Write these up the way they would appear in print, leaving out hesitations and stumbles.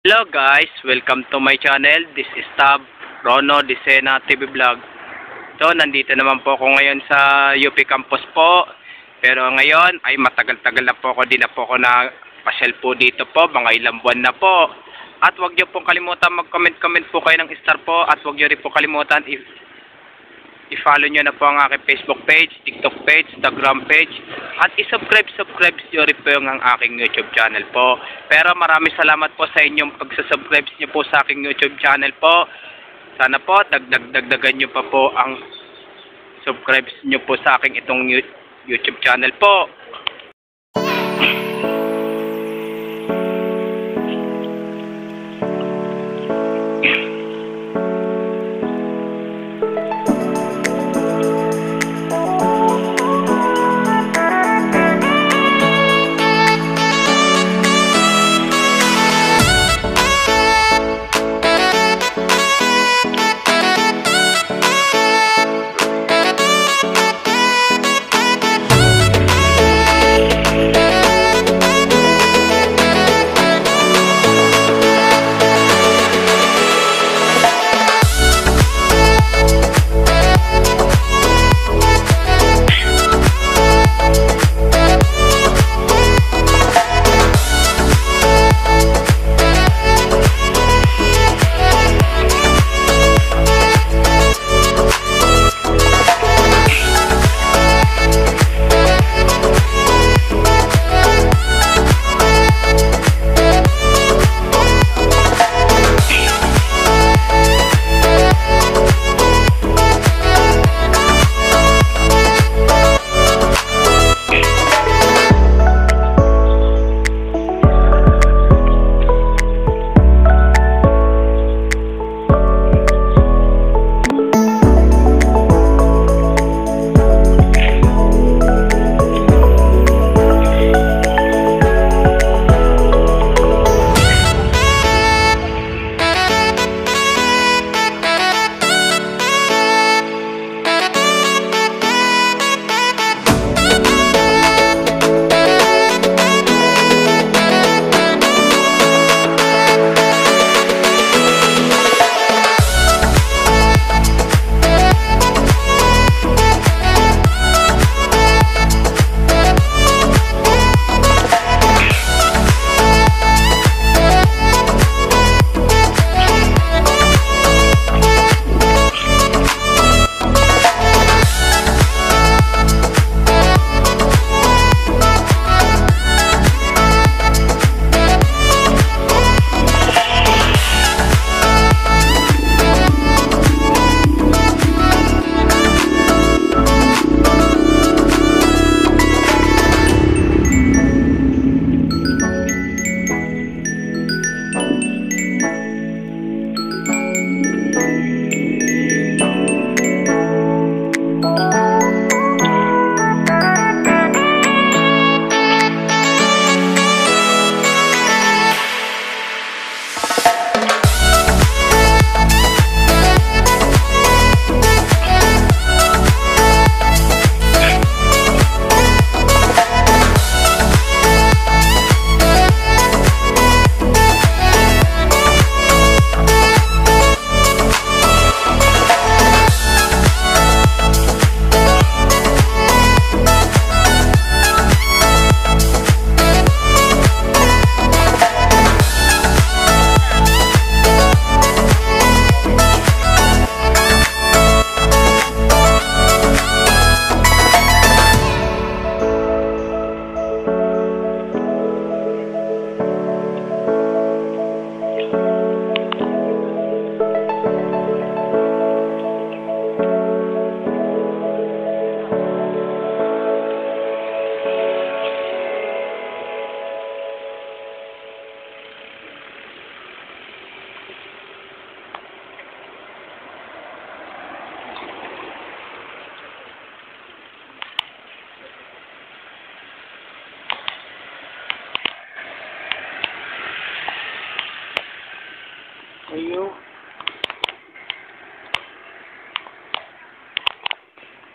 Hello guys, welcome to my channel. This is Tab Rono Disena TV Vlog. So, nandito naman po ako ngayon sa UP Campus po. Pero ngayon ay matagal-tagal na po ako, di na po ako na pasyal po dito po, mga ilang buwan na po. At huwag niyo pong kalimutan mag-comment po kayo ng star po. At huwag niyo rin po kalimutan i-follow nyo na po ang aking Facebook page, TikTok page, Instagram page, at i-subscribe nyo rin po ang aking YouTube channel po. Pero maraming salamat po sa inyong pagsasubscribe nyo po sa aking YouTube channel po. Sana po, dagdagan nyo pa po ang subscribe nyo po sa aking itong YouTube channel po.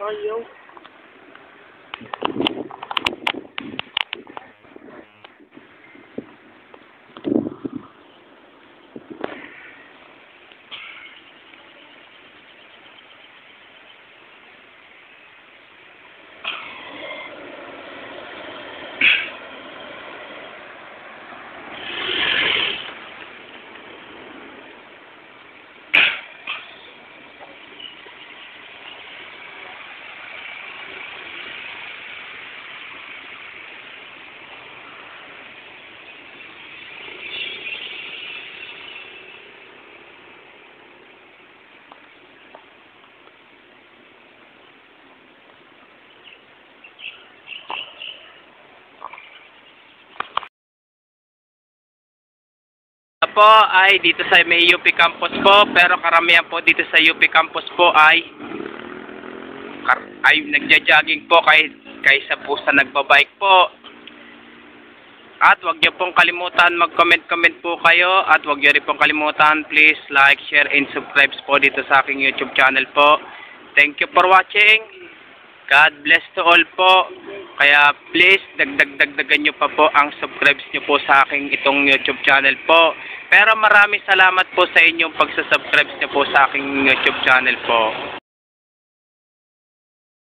Ayaw. po ay dito sa may UP campus po, pero karamihan po dito sa UP campus po ay nagja-jogging po kaysa po sa nagbabike po. At huwag niyo pong kalimutan mag-comment po kayo, at huwag niyo rin pong kalimutan please like, share, and subscribe po dito sa aking YouTube channel po. Thank you for watching. God bless to all po. Kaya please dagdagan nyo pa po ang subscribes nyo po sa aking itong YouTube channel po. Pero maraming salamat po sa inyong pagsasubscribe nyo po sa aking YouTube channel po.